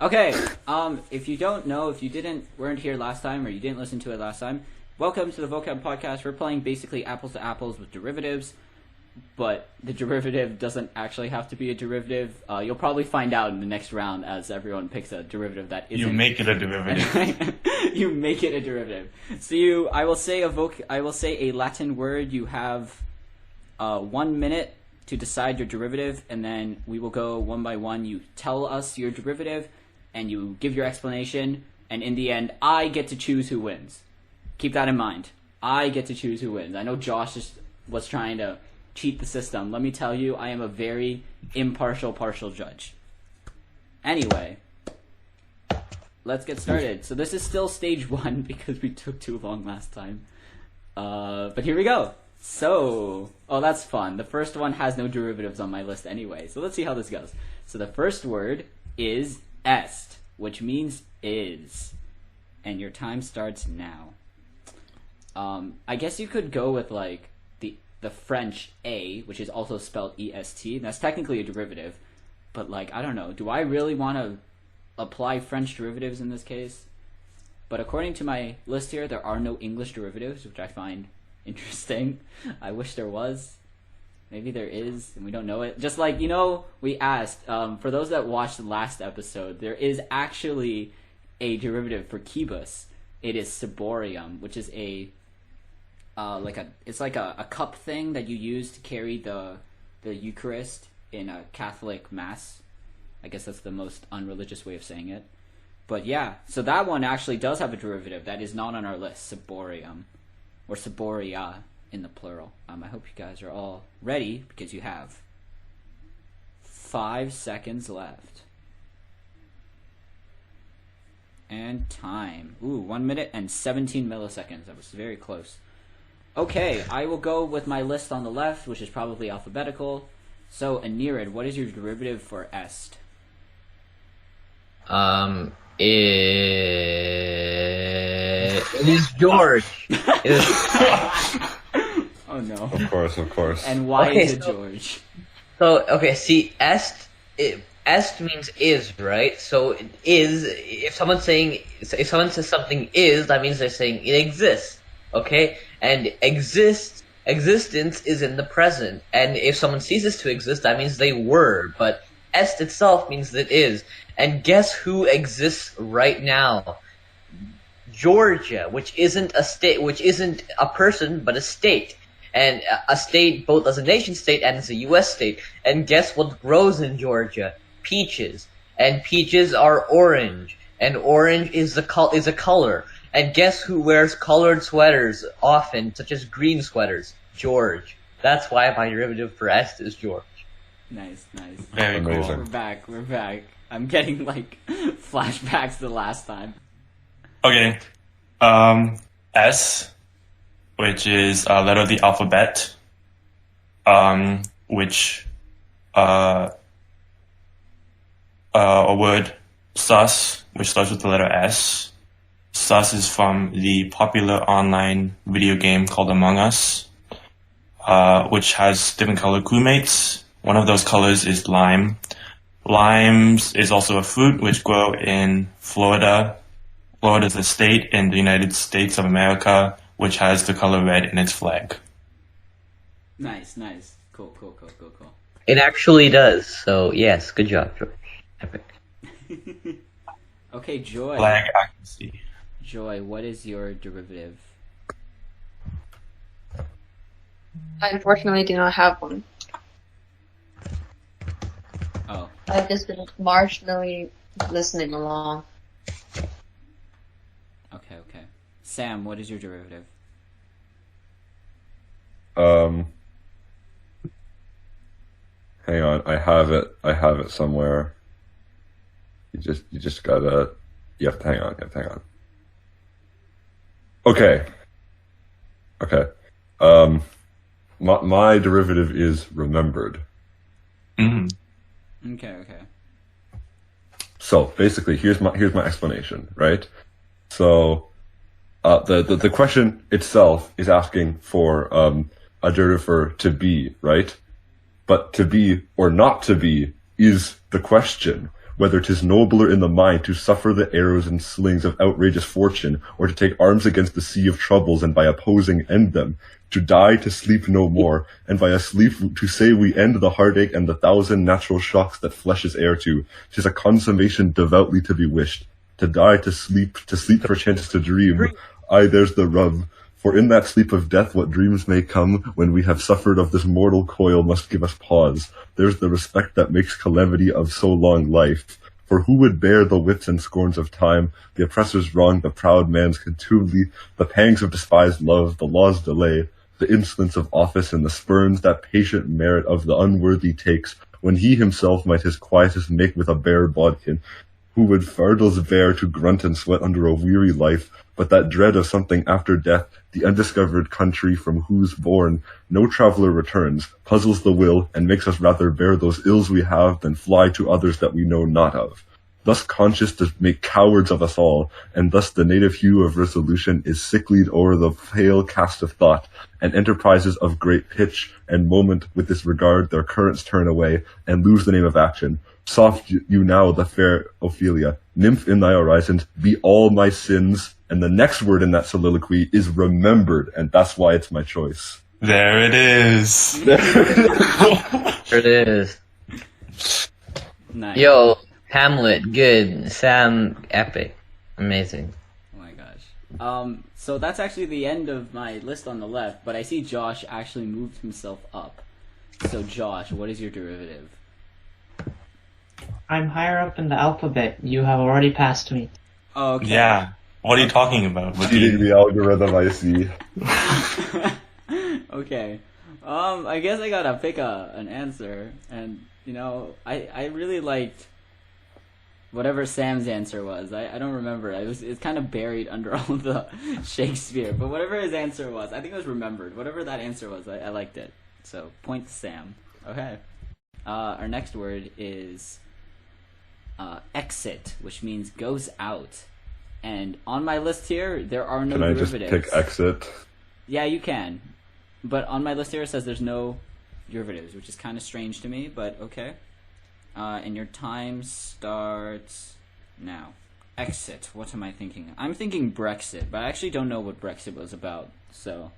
Okay, if you don't know, if you weren't here last time or you didn't listen to it last time, welcome to the Vocab Podcast. We're playing basically apples to apples with derivatives, but the derivative doesn't actually have to be a derivative. You'll probably find out in the next round as everyone picks a derivative that isn't. You make it a derivative. You make it a derivative. So I will say a Latin word. You have 1 minute to decide your derivative, and then we will go one by one. You tell us your derivative, and you give your explanation, and in the end, I get to choose who wins. Keep that in mind. I get to choose who wins. I know Josh was trying to cheat the system. Let me tell you, I am a very partial judge. Anyway, let's get started. So this is still stage 1 because we took too long last time. But here we go. So, that's fun. The first one has no derivatives on my list anyway. So let's see how this goes. So the first word is est, which means is. And your time starts now. I guess you could go with like the French A, which is also spelled EST. That's technically a derivative. But like, I don't know. Do I really want to apply French derivatives in this case? But according to my list here, there are no English derivatives, which I find interesting. I wish there was. Maybe there is, and we don't know it. Just like, we asked, for those that watched the last episode, there is actually a derivative for kibus. It is ciborium, which is it's like a cup thing that you use to carry the Eucharist in a Catholic mass. I guess that's the most unreligious way of saying it. But yeah, so that one actually does have a derivative that is not on our list, ciborium. Or ciboria in the plural. I hope you guys are all ready because you have 5 seconds left. And time. 1 minute and 17 milliseconds. That was very close. Okay, I will go with my list on the left, which is probably alphabetical. So, Anirid, what is your derivative for est? It is George. Oh no. Of course. And why is it George? See, est means is, right? So it is, if someone says something is, that means they're saying it exists, okay? And existence is in the present. And if someone ceases to exist, that means they were, but est itself means that it is. And guess who exists right now? Georgia, which isn't a state, which isn't a person, but a state. And a state both as a nation state and as a U.S. state. And guess what grows in Georgia? Peaches. And peaches are orange. And orange is a color. And guess who wears colored sweaters often, such as green sweaters? George. That's why my derivative for est is George. Nice. Very Amazing. cool. We're back. I'm getting like flashbacks to the last time. Okay. S, which is a letter of the alphabet, which a word sus, which starts with the letter S. Sus is from the popular online video game called Among Us, which has different color crewmates. One of those colors is lime. Limes is also a fruit which grow in Florida. Florida is a state in the United States of America which has the color red in its flag. Nice. Cool. It actually does. So yes, good job, George. Epic. Okay, Joy. Flag accuracy. Joy, what is your derivative? I unfortunately do not have one. Oh. I've just been marginally listening along. Okay. Sam, what is your derivative? Hang on, I have it somewhere. You just gotta, you have to hang on. Okay. My derivative is remembered. Mm-hmm. Okay. So basically, here's my explanation, right? So, the question itself is asking for a derivative for to be, right? But to be or not to be is the question, whether 'tis nobler in the mind to suffer the arrows and slings of outrageous fortune, or to take arms against the sea of troubles and by opposing end them, to die to sleep no more, and by a sleep to say we end the heartache and the thousand natural shocks that flesh is heir to. 'Tis a consummation devoutly to be wished. To die to sleep perchance to dream. Aye, there's the rub. For in that sleep of death what dreams may come, when we have suffered of this mortal coil, must give us pause. There's the respect that makes calamity of so long life. For who would bear the whips and scorns of time, the oppressor's wrong, the proud man's contumely, the pangs of despised love, the law's delay, the insolence of office, and the spurns that patient merit of the unworthy takes, when he himself might his quietest make with a bare bodkin, who would fardels bear to grunt and sweat under a weary life, but that dread of something after death, the undiscovered country from whose bourne no traveller returns, puzzles the will, and makes us rather bear those ills we have than fly to others that we know not of. Thus conscious to make cowards of us all, and thus the native hue of resolution is sicklied o'er the pale cast of thought, and enterprises of great pitch and moment with this regard their currents turn away, and lose the name of action. Soft you now, the fair Ophelia, nymph in thy horizons, be all my sins, and the next word in that soliloquy is remembered, and that's why it's my choice. There it is. There it is. Nice. Yo, Hamlet, good. Sam, epic. Amazing. Oh my gosh. So that's actually the end of my list on the left, but I see Josh actually moved himself up. So Josh, what is your derivative? I'm higher up in the alphabet. You have already passed me. Oh, okay. Yeah. What are you talking about? Cheating the algorithm, I see. Okay. I guess I gotta pick an answer, and I really liked whatever Sam's answer was. I don't remember. It's kind of buried under all the Shakespeare, but whatever his answer was, I think it was remembered. Whatever that answer was, I liked it. So point to Sam. Okay. Our next word is exit, which means goes out. And on my list here, there are no derivatives. Can I just pick exit? Yeah, you can. But on my list here, it says there's no derivatives, which is kind of strange to me, but okay. And your time starts now. Exit. What am I thinking? I'm thinking Brexit, but I actually don't know what Brexit was about. So,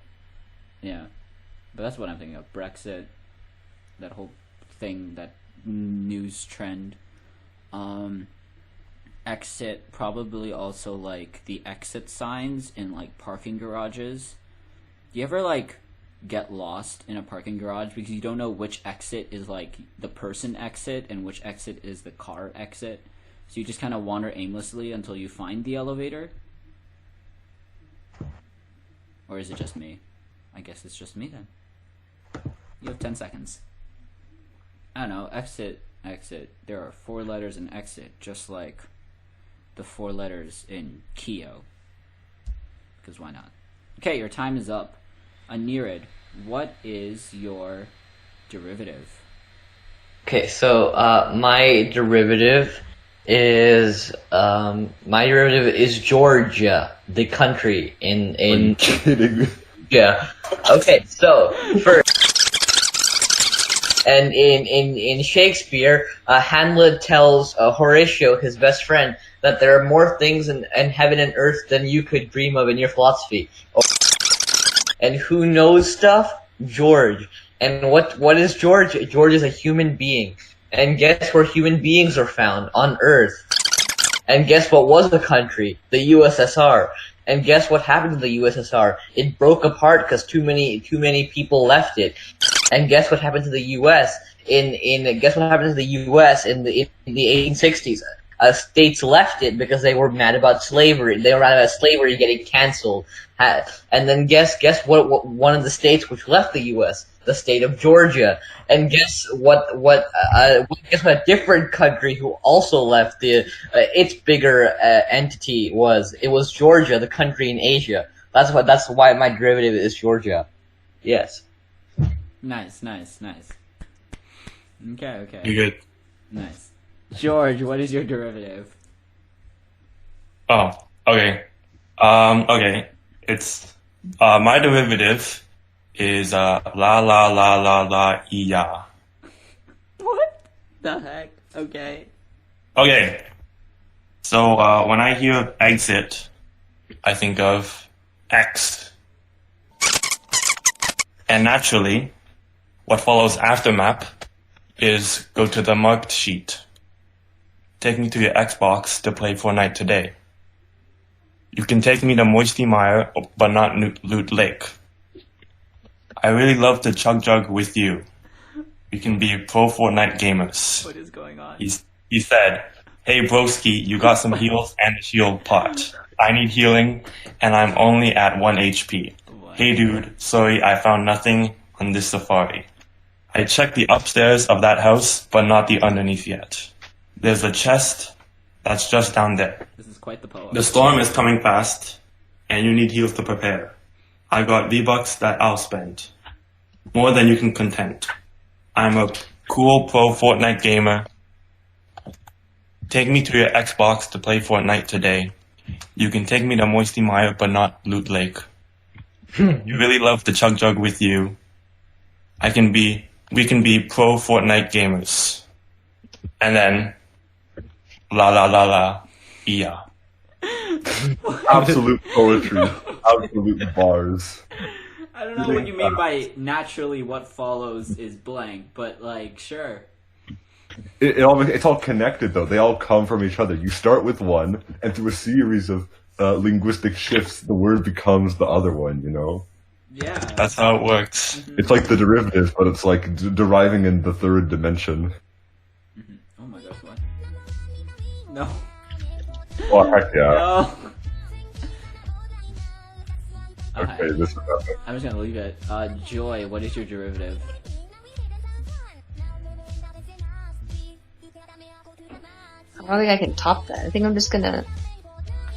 yeah. But that's what I'm thinking of. Brexit. That whole thing, that news trend. Exit, probably also like the exit signs in like parking garages. Do you ever like get lost in a parking garage because you don't know which exit is like the person exit and which exit is the car exit? So you just kind of wander aimlessly until you find the elevator? Or is it just me? I guess it's just me then. You have 10 seconds. I don't know, exit. There are 4 letters in exit, just like the 4 letters in Kyo. Because why not? Okay, your time is up. Anirid, what is your derivative? Okay, so my derivative is Georgia, the country in Are you kidding? Yeah. Okay, so first, and in Shakespeare, Hamlet tells Horatio, his best friend, that there are more things in heaven and earth than you could dream of in your philosophy. And who knows stuff? George. And what is George? George is a human being. And guess where human beings are found? On Earth. And guess what was the country? The USSR. And guess what happened to the USSR? It broke apart because too many people left it. And guess what happened to the US in the 1860s? States left it because they were mad about slavery. They were mad about slavery getting canceled. And then guess what one of the states which left the U.S. The state of Georgia. And guess what a different country who also left its bigger entity was. It was Georgia, the country in Asia. That's why my derivative is Georgia. Yes. Nice. Okay. You're good. Nice. George, what is your derivative? Oh, okay. Okay. It's my derivative is la la la la la iya. What the heck? Okay. Okay. So when I hear exit, I think of X. And naturally, what follows after map is go to the marked sheet. Take me to your Xbox to play Fortnite today. You can take me to Moisty Mire, but not Loot Lake. I really love to chug jug with you. We can be pro Fortnite gamers. What is going on? He said, hey broski, you got some heals and a shield pot. I need healing, and I'm only at 1 HP. Hey dude, sorry I found nothing on this safari. I checked the upstairs of that house, but not the underneath yet. There's a chest that's just down there. This is quite the poem. The storm is coming fast, and you need heals to prepare. I got V-Bucks that I'll spend. More than you can content. I'm a cool pro Fortnite gamer. Take me to your Xbox to play Fortnite today. You can take me to Moisty Mire, but not Loot Lake. You really love to chug jug with you. We can be pro Fortnite gamers. And then, la la la la, yeah. Absolute poetry. Absolute bars. I don't know what you mean by naturally what follows is blank, but like, sure. It's all connected though. They all come from each other. You start with one, and through a series of linguistic shifts, the word becomes the other one. You know. Yeah. That's how it works. It's like the derivative, but it's like deriving in the third dimension. Oh my gosh, what? No. Oh heck yeah! No. Okay, this is nothing. I'm just gonna leave it. Joy, what is your derivative? I don't think I can top that. I think I'm just gonna.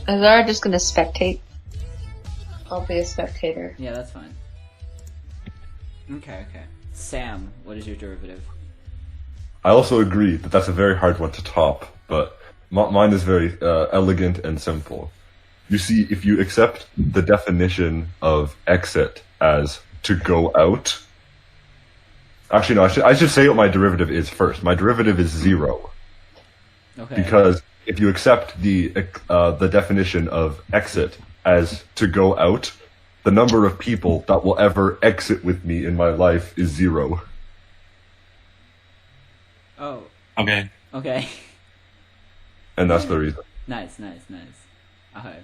Azara just gonna spectate. I'll be a spectator. Yeah, that's fine. Okay. Sam, what is your derivative? I also agree that that's a very hard one to top, but mine is very elegant and simple. You see, if you accept the definition of exit as to go out. Actually, no, I should say what my derivative is first. My derivative is 0. Okay. Because if you accept the definition of exit as to go out, the number of people that will ever exit with me in my life is 0. Oh. Okay. Okay. And that's the reason. Nice. Okay.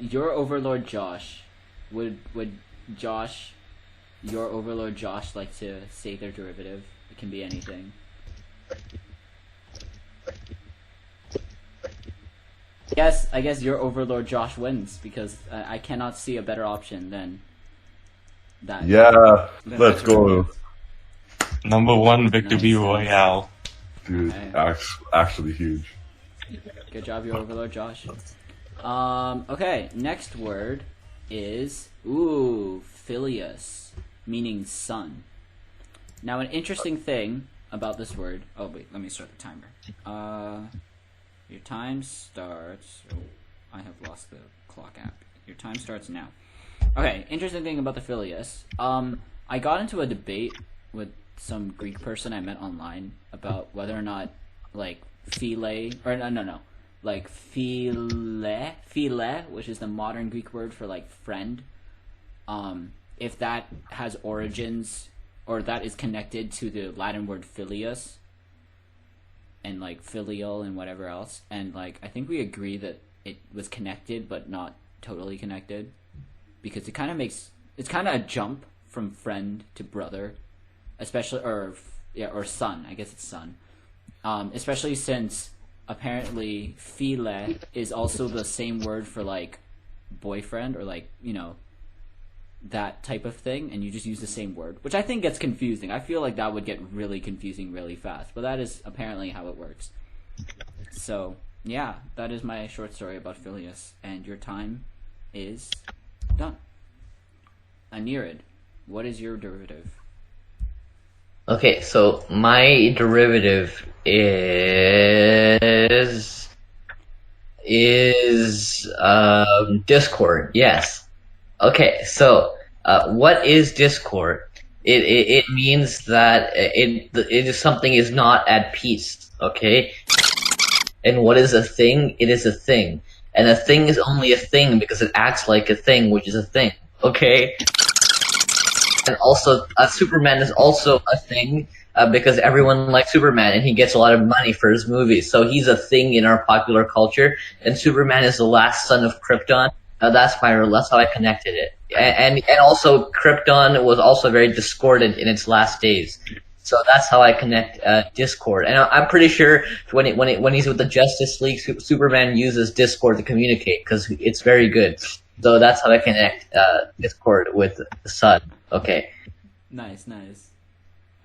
Your overlord Josh, would Josh, your overlord Josh, like to say their derivative? It can be anything. Yes, I guess your overlord Josh wins because I cannot see a better option than that. Yeah, Than let's that go. derivative. Number 1 victory Nice. royale. Dude, Okay. actually huge. Good job, your overlord Josh. Okay, next word is Phileus, meaning son. Now, an interesting thing about this word. Oh wait, let me start the timer. Your time starts. Oh, I have lost the clock app. Your time starts now. Okay, interesting thing about the Phileus. I got into a debate with some Greek person I met online about whether or not, like, philia, or no, like phile, which is the modern Greek word for like friend, if that has origins or that is connected to the Latin word filius and like filial and whatever else, and like I think we agree that it was connected but not totally connected, because it's kind of a jump from friend to brother, especially or son. I guess it's son, especially since apparently phile is also the same word for like boyfriend or like, you know, that type of thing, and you just use the same word, which I think gets confusing. I feel like that would get really confusing really fast, but that is apparently how it works. So yeah, that is my short story about Phileus, and your time is done. Anirid, what is your derivative? Okay, so my derivative is Discord. Yes. Okay, so what is Discord? it means that it is something is not at peace. Okay. And what is a thing? It is a thing. And a thing is only a thing because it acts like a thing, which is a thing. Okay? And also, Superman is also a thing because everyone likes Superman and he gets a lot of money for his movies. So he's a thing in our popular culture. And Superman is the last son of Krypton. That's how I connected it. And also, Krypton was also very discordant in its last days. So that's how I connect Discord, and I'm pretty sure when he's with the Justice League, Superman uses Discord to communicate because it's very good. So that's how I connect Discord with the sun. Okay. Nice.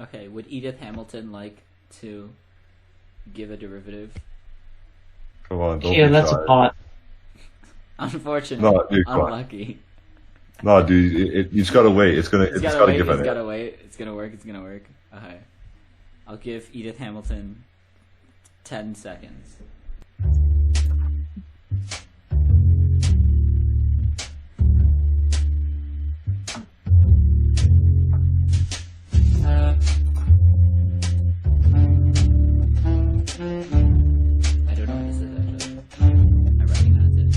Okay, would Edith Hamilton like to give a derivative? Come on, don't Here, be that's shy. a pot. Unfortunate. No, dude, come on. Unlucky. No, dude, you just gotta wait. It's gotta give it. It's gotta wait. It's gonna work. Okay. I'll give Edith Hamilton 10 seconds. I don't know what this is actually. I recognize it.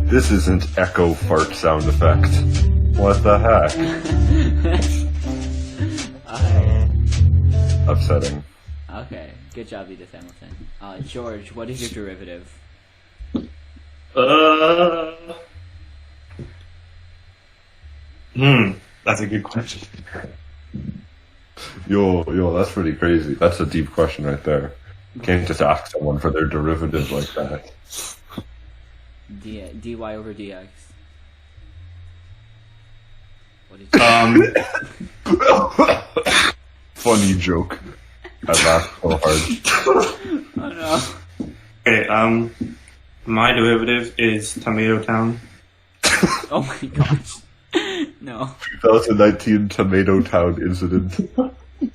This isn't echo fart sound effect. What the heck? Upsetting. Okay, good job, Edith Hamilton. George, what is your derivative? That's a good question. Yo, that's pretty crazy. That's a deep question right there. You can't just ask someone for their derivative like that. dy over dx. What is Funny joke. I laughed so hard. Oh no. Okay, my derivative is Tomato Town. Oh my gosh. No. 2019 Tomato Town incident.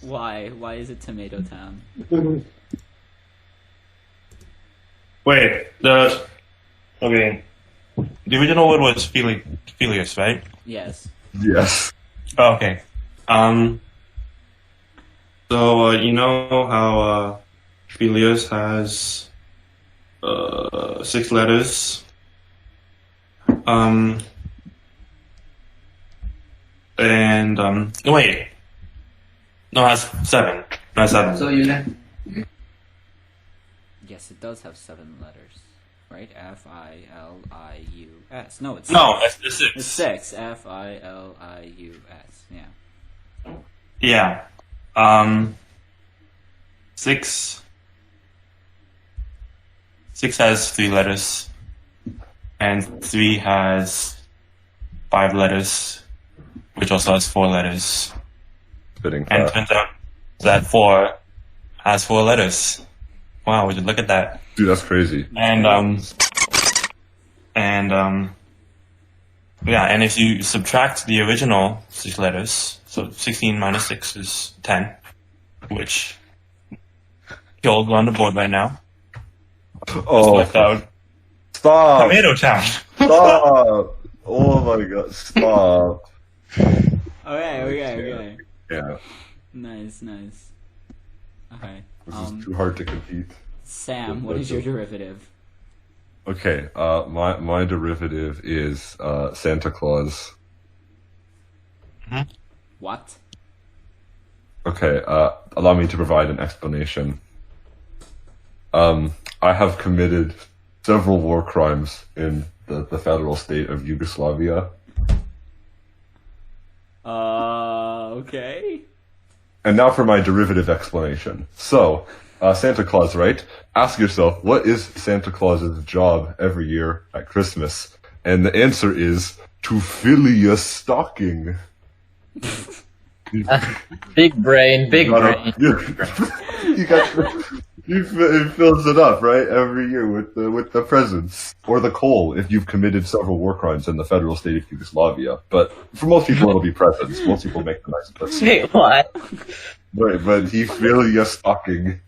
Why? Why is it Tomato Town? Wait, okay. The original word was Filius, right? Yes. Yes. Oh, okay. So, you know how, Filius has, 6 letters? Wait. No, it has 7. No, it has 7. So you know. Yes, it does have 7 letters. Right? F-I-L-I-U-S. No, it's No, it's 6. It's 6. F-I-L-I-U-S. Yeah. Yeah. 6 has 3 letters, and 3 has 5 letters, which also has 4 letters. Spitting And fast. turns out that 4 has 4 letters. Wow, would you look at that? Dude, that's crazy. Yeah, and if you subtract the original 6 letters, so 16 minus 6 is 10, which killed on the board right now. Oh, Left out stop! Tomato Town. Stop! Oh my god, stop. Okay. Yeah, Nice. Okay. this is too hard to compete. Sam, what is your derivative? Okay, my derivative is Santa Claus. What? Okay, allow me to provide an explanation. I have committed several war crimes in the federal state of Yugoslavia. Okay. And now for my derivative explanation. So, Santa Claus, right? Ask yourself, what is Santa Claus's job every year at Christmas? And the answer is to fill your stocking. Big brain. It fills it up, right? Every year with the presents or the coal. If you've committed several war crimes in the federal state of Yugoslavia, but for most people it'll be presents. Most people make the nice presents. Wait, what? Right, but he fill your stocking,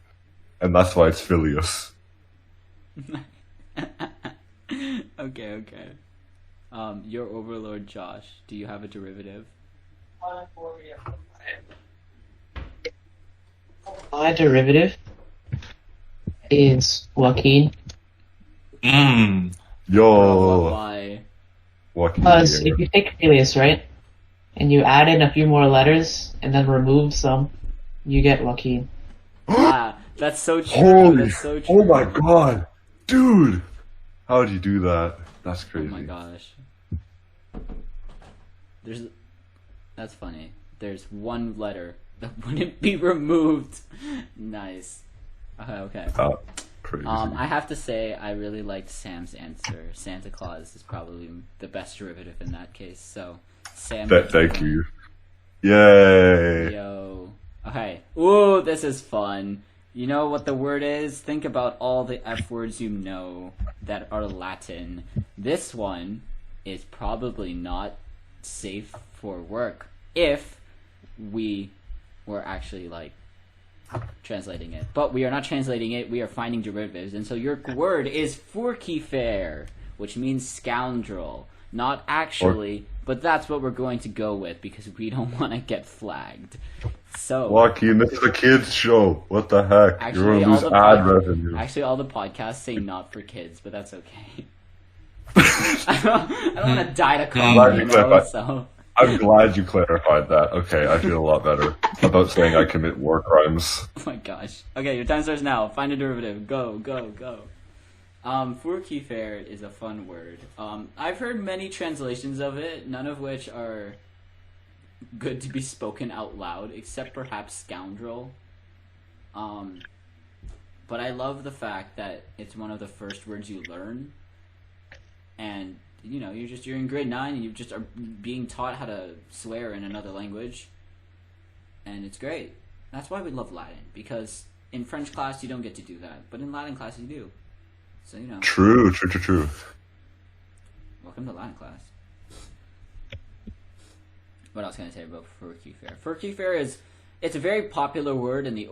and that's why it's Filius. Okay. Your overlord Josh, do you have a derivative? My derivative is Joaquin. Mmm. Yo, Why? Joaquin. Because if you take alias, right, and you add in a few more letters and then remove some, you get Joaquin. Ah, that's so true. Holy! That's so true. Oh my god, dude! How did you do that? That's Oh crazy. my gosh. That's funny. There's one letter that wouldn't be removed. Nice. Okay. Crazy. I have to say I really liked Sam's answer. Santa Claus is probably the best derivative in that case. So, Sam. Thank you. Yay! Yo. Okay. Ooh, this is fun. You know what the word is? Think about all the F words you know that are Latin. This one is probably not safe for work if we were actually like translating it. But we are not translating it, we are finding derivatives. And so your word is Furkifair, which means scoundrel. Not actually, but that's what we're going to go with because we don't want to get flagged. So Joaquin, this is a kids show. What the heck? actually, You're gonna lose ad revenue. actually, all the podcasts say not for kids, but that's okay. I don't want to die to comedy, you know, so... I'm glad you clarified that. Okay, I feel a lot better about saying I commit war crimes. Oh my gosh. Okay, your time starts now. Find a derivative. Go, go, go. Furkifair is a fun word. I've heard many translations of it, none of which are good to be spoken out loud, except perhaps scoundrel. But I love the fact that it's one of the first words you learn. And, you know, you're in grade 9 and you just are being taught how to swear in another language. And it's great. That's why we love Latin, because in French class you don't get to do that, but in Latin class you do. So, you know. True. Welcome to Latin class. What else can I say about Furkifair? Furkifair it's a very popular word in the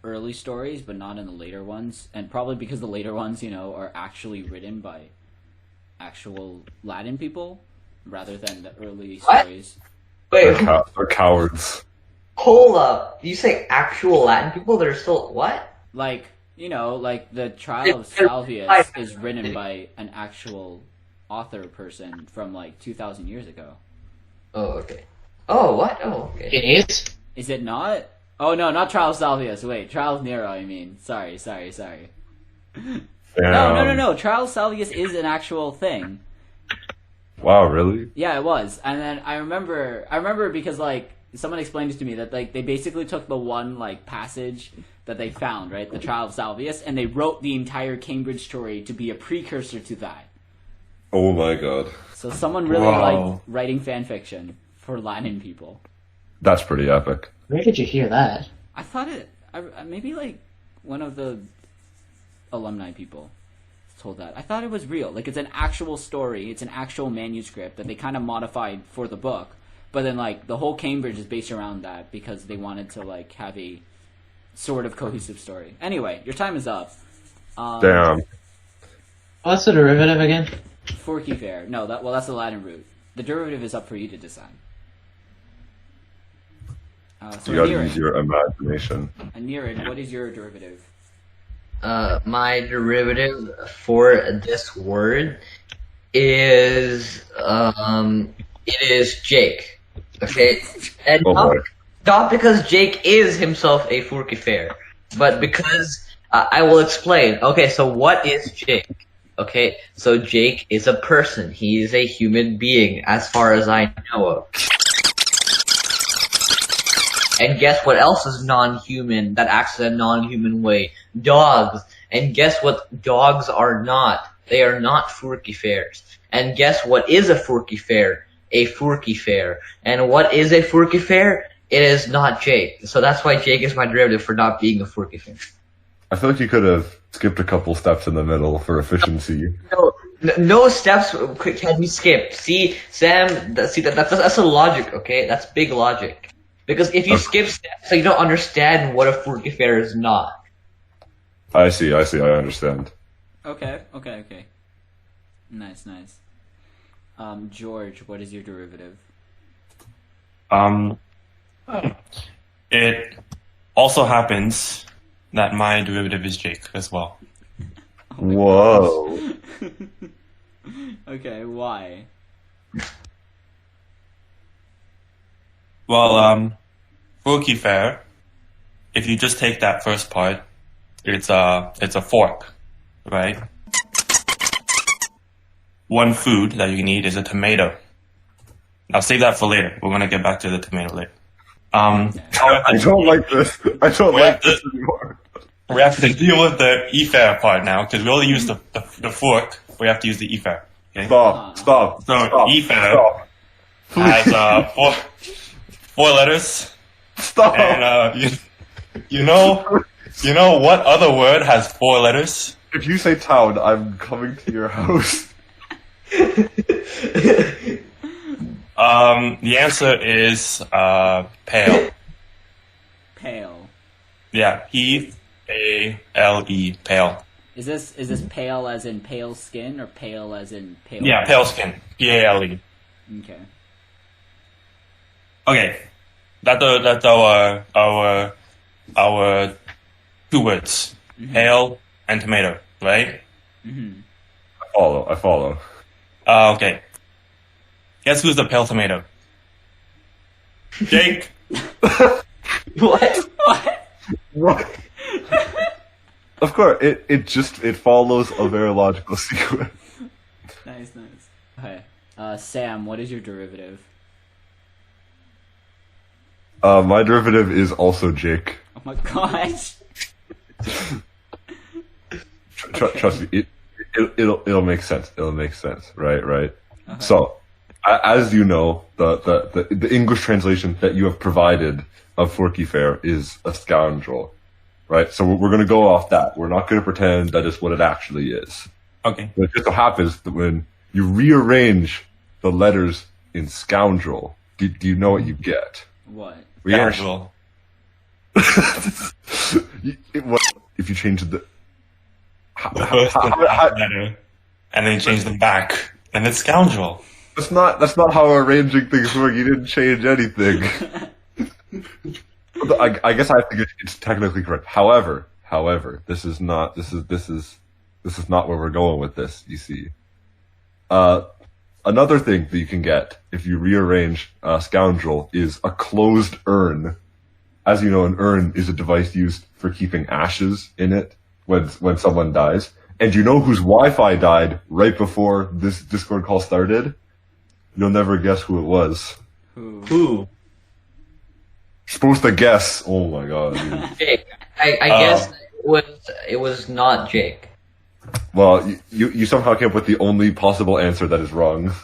early stories, but not in the later ones, and probably because the later ones, you know, are actually written by actual Latin people rather than the early stories. Wait, They're cowards. hold up. You say actual Latin people that are still what? Like, you know, like the Trial of Salvius is written by an actual author person from like 2,000 years ago. Oh, okay. Oh, what? Oh, okay. It is? Is it not? Oh no, not Trial of Salvius. Wait, Trial of Nero. I mean, sorry. No. Trial of Salvius is an actual thing. Wow, really? Yeah, it was. And then I remember because like someone explained it to me that like they basically took the one like passage that they found, right, the Trial of Salvius, and they wrote the entire Cambridge story to be a precursor to that. Oh my god. So someone really liked writing fan fiction for Latin people. That's pretty epic. Where did you hear that? I thought maybe like one of the alumni people told that. I thought it was real. Like it's an actual story. It's an actual manuscript that they kind of modified for the book. But then like the whole Cambridge is based around that because they wanted to like have a sort of cohesive story. Anyway, your time is up. Damn. What's the derivative again? Furkifair. No, that's the Latin root. The derivative is up for you to decide. So You gotta Anirudh, use your imagination. Anirudh, what is your derivative? My derivative for this word is it is Jake. Okay, and Oh boy. not because Jake is himself a Furkifair, but because I will explain. Okay, so what is Jake? Okay, so Jake is a person. He is a human being, as far as I know of. And guess what else is non-human that acts in a non-human way? Dogs. And guess what dogs are not? They are not Furkifairs. And guess what is a Furkifair? A Furkifair. And what is a Furkifair? It is not Jake. So that's why Jake is my derivative for not being a Furkifair. I feel like you could have skipped a couple steps in the middle for efficiency. No steps can be skipped. See, Sam, that's a logic, okay? That's big logic. Because if you skip steps, so you don't understand what a Furkifair is not. I see, I understand. Okay. Nice. George, what is your derivative? It also happens that my derivative is Jake as well. Whoa. Okay, why? Well, Forky Fair, if you just take that first part, it's a fork, right? One food that you can eat is a tomato. I'll save that for later. We're gonna get back to the tomato later. I don't like this. I don't like this anymore. We have to deal with the e-fair part now, because we only use the fork. We have to use the e-fair. Okay? Stop. So e-fair has four letters. Stop. And you know what other word has 4 letters? If you say town, I'm coming to your house. The answer is pale. Pale. Yeah, P-A-L-E, pale. Is this pale as in pale skin or pale as in pale? Yeah, pale skin. P-A-L-E. Okay. Okay, that's our 2 words, pale and tomato, right? Mm-hmm. I follow. Okay. Guess who's the pale tomato? Jake. What? What? Of course, it follows a very logical sequence. Nice. Okay. Sam, what is your derivative? My derivative is also Jake. Oh my gosh. Trust me, it'll make sense. It'll make sense. Right. Okay. So, as you know, the English translation that you have provided of Forky Fair is a scoundrel, right? So we're going to go off that. We're not going to pretend that is what it actually is. Okay. But it just so happens that when you rearrange the letters in scoundrel, do you know what you get? What? Scoundrel. If you change the First letter, and then you change them back, and it's scoundrel. That's not how arranging things work. You didn't change anything. I guess I think it's technically correct. However, this is not where we're going with this. You see, another thing that you can get if you rearrange scoundrel is a closed urn. As you know, an urn is a device used for keeping ashes in it when someone dies. And you know whose Wi-Fi died right before this Discord call started? You'll never guess who it was. Who? Supposed to guess. Oh my god. Dude. Jake. I guess it was not Jake. Well, you somehow came up with the only possible answer that is wrong.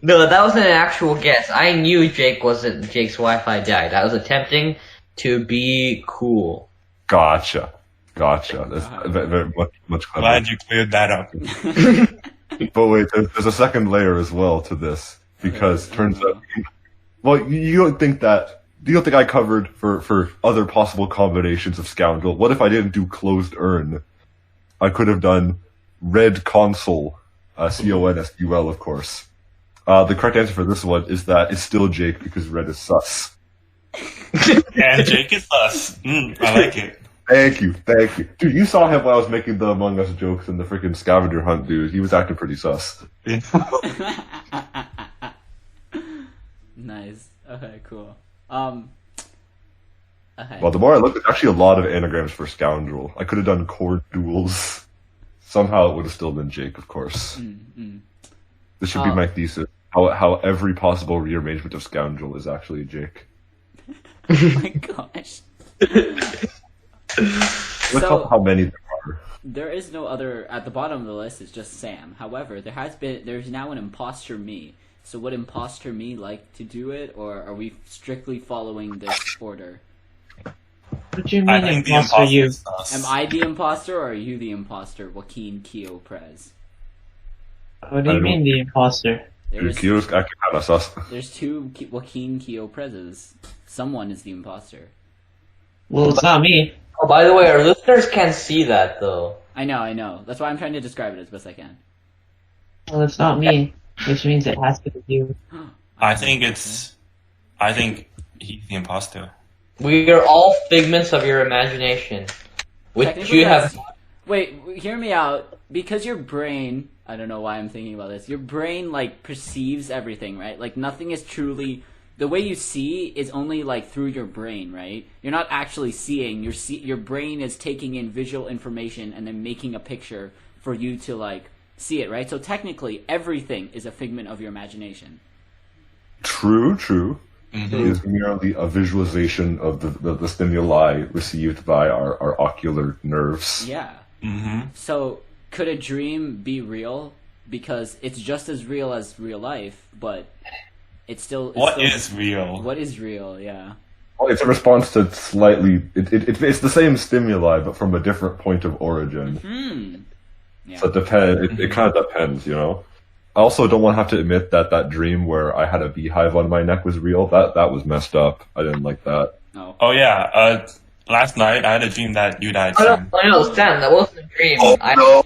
No, that wasn't an actual guess. I knew Jake's Wi-Fi died. I was attempting to be cool. Gotcha. That's very much clever. Glad you cleared that up. But wait, there's a second layer as well to this, because turns out, well, you don't think I covered for other possible combinations of scoundrel? What if I didn't do closed urn? I could have done red console, CONSUL, of course. The correct answer for this one is that it's still Jake, because red is sus. And Jake is sus. I like it. Thank you. Dude, you saw him while I was making the Among Us jokes in the freaking scavenger hunt, dude. He was acting pretty sus. Nice. Okay, cool. Okay. Well, the more I look, there's actually a lot of anagrams for scoundrel. I could have done cord duels. Somehow it would have still been Jake, of course. This should be my thesis. How every possible rearrangement of scoundrel is actually Jake. Oh my gosh. Look how many there are. There is no other at the bottom of the list. It's just Sam. However, there's now an imposter me. So would imposter me like to do it, or are we strictly following this order? What do you mean I think the imposter you? imposter is sus. Am I the imposter, or are you the imposter, Joaquin Keo Prez? What do you mean the imposter? Dude, Kyo's acting kind of sus. There's two Joaquin Keo Prezes. Someone is the imposter. Well, it's not me. Oh, by the way, our listeners can't see that though. I know. That's why I'm trying to describe it as best I can. Well, it's not me, which means it has to be you. I think he's the imposter. We are all figments of your imagination, which Technically, you have. Wait, hear me out. Because your brain, I don't know why I'm thinking about this. Your brain like perceives everything, right? Like nothing is truly the way you see is only like through your brain, right? You're not actually seeing. Your brain is taking in visual information and then making a picture for you to like see it, right? So technically, everything is a figment of your imagination. True. Mm-hmm. It is merely a visualization of the stimuli received by our ocular nerves. Yeah. Mm-hmm. So could a dream be real? Because it's just as real as real life, but it's still. What is real? What is real? Yeah. Well, it's a response to slightly. It's the same stimuli, but from a different point of origin. Yeah. So it kind of depends, you know. I also don't want to have to admit that dream where I had a beehive on my neck was real. That was messed up. I didn't like that. No. Oh yeah. Last night I had a dream that you died. I Sam. know, Sam, that wasn't a dream. Oh, no.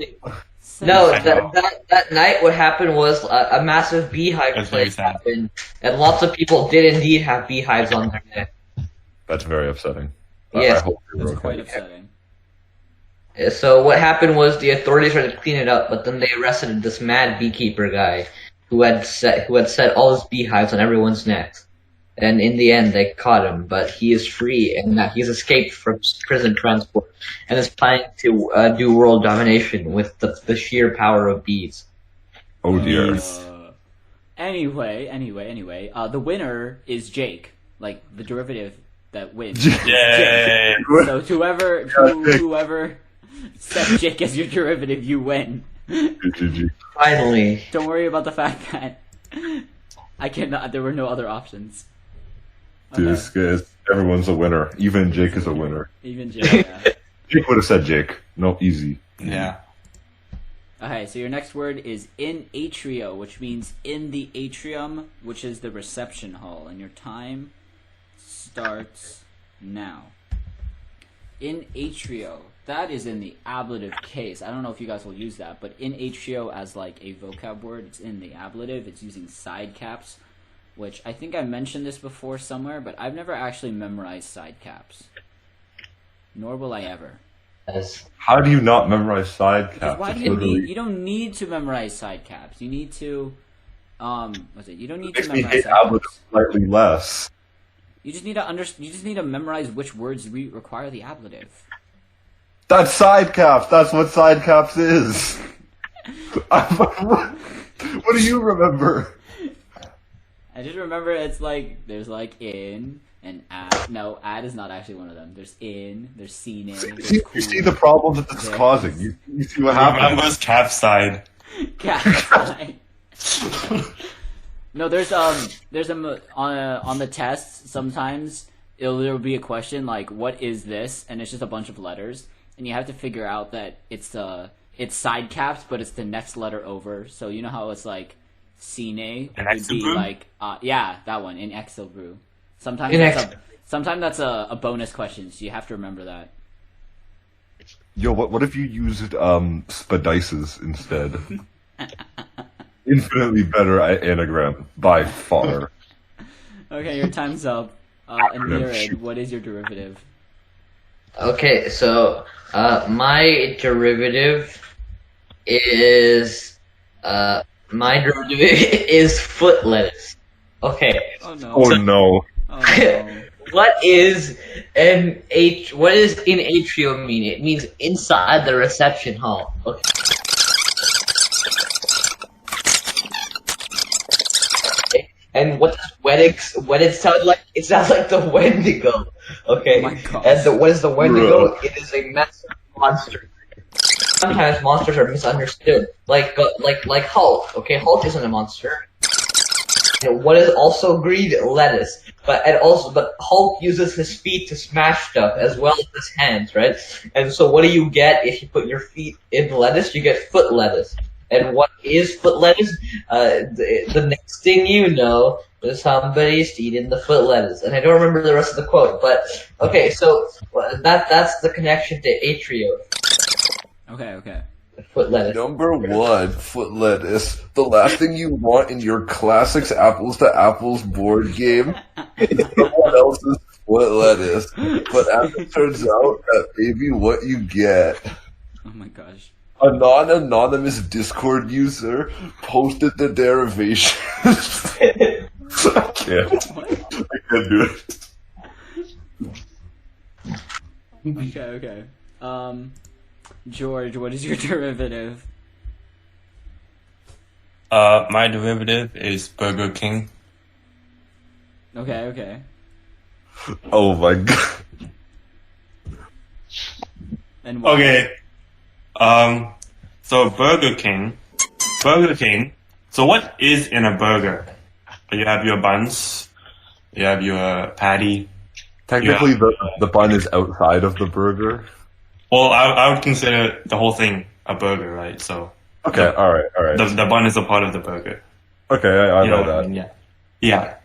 No, I know. that night what happened was a massive beehive That's very plague sad. happened, and lots of people did indeed have beehives on their neck. That's very upsetting. Yes. I hope you're That's okay. quite upsetting. So what happened was the authorities tried to clean it up, but then they arrested this mad beekeeper guy who had set all his beehives on everyone's necks. And in the end, they caught him, but he is free, and he's escaped from prison transport, and is planning to do world domination with the sheer power of bees. Oh dear. Anyway, the winner is Jake, like the derivative that wins. Yay! So whoever set Jake as your derivative, you win. GG. Finally. Don't worry about the fact that there were no other options. This is everyone's a winner. Even Jake is a winner. Even Jake. Yeah. Jake would have said Jake. No, easy. Yeah. Okay, so your next word is in atrio, which means in the atrium, which is the reception hall, and your time starts now. In atrio, that is in the ablative case. I don't know if you guys will use that, but in atrio as like a vocab word, it's in the ablative. It's using side caps, which I think I mentioned this before somewhere, but I've never actually memorized side caps. Nor will I ever. Yes. How do you not memorize side caps? Why do It's you literally- need? You don't need to memorize side caps. You need to, You don't need Makes to me memorize hate side ablative caps. slightly less. You just need to You just need to memorize which words require the ablative. That's side caps. That's what side caps is. What do you remember? I just remember it's like there's like in and add. No, add is not actually one of them. There's in. There's seen. There's You cool. see the problem that this is Yes. causing. You see what happens. Remember's cap side. Cat. No, there's on the test sometimes there'll be a question like what is this, and it's just a bunch of letters, and you have to figure out that it's side caps, but it's the next letter over. So you know how it's like cine In would be Exilbrew? like yeah, that one in Exilbrew. Sometimes In that's a bonus question, so you have to remember that. Yo, what if you used spadices instead? Infinitely better anagram by far. Okay, your time's up. And Mirid, what is your derivative? Okay, so my derivative is foot lettuce. Okay. Oh no. Oh no. Oh, no. What is in atrium mean? It means inside the reception hall. Okay. And what does wedding sound like? It sounds like the Wendigo. Okay. Oh my gosh. And what is the Wendigo? Bro. It is a massive monster. Sometimes monsters are misunderstood. Like Hulk. Okay, Hulk isn't a monster. And what is also green? Lettuce. But Hulk uses his feet to smash stuff as well as his hands, right? And so what do you get if you put your feet in lettuce? You get foot lettuce. And what is foot lettuce? The next thing you know, somebody's eating the foot lettuce. And I don't remember the rest of the quote, but okay, so that's the connection to atrio. Okay. Foot lettuce. Number 1, foot lettuce. The last thing you want in your classics apples to apples board game is someone else's foot lettuce. But as it turns out, that may be what you get. Oh my gosh. A non-anonymous Discord user posted the derivation. I can't. I can't do it. Okay. George, what is your derivative? My derivative is Burger King. Okay. Oh my god. And why? Okay. So Burger King. So what is in a burger? You have your buns. You have your patty. Technically, the bun is outside of the burger. Well, I would consider the whole thing a burger, right? So Okay, alright. the bun is a part of the burger. Okay, I You know what that. I mean? Yeah.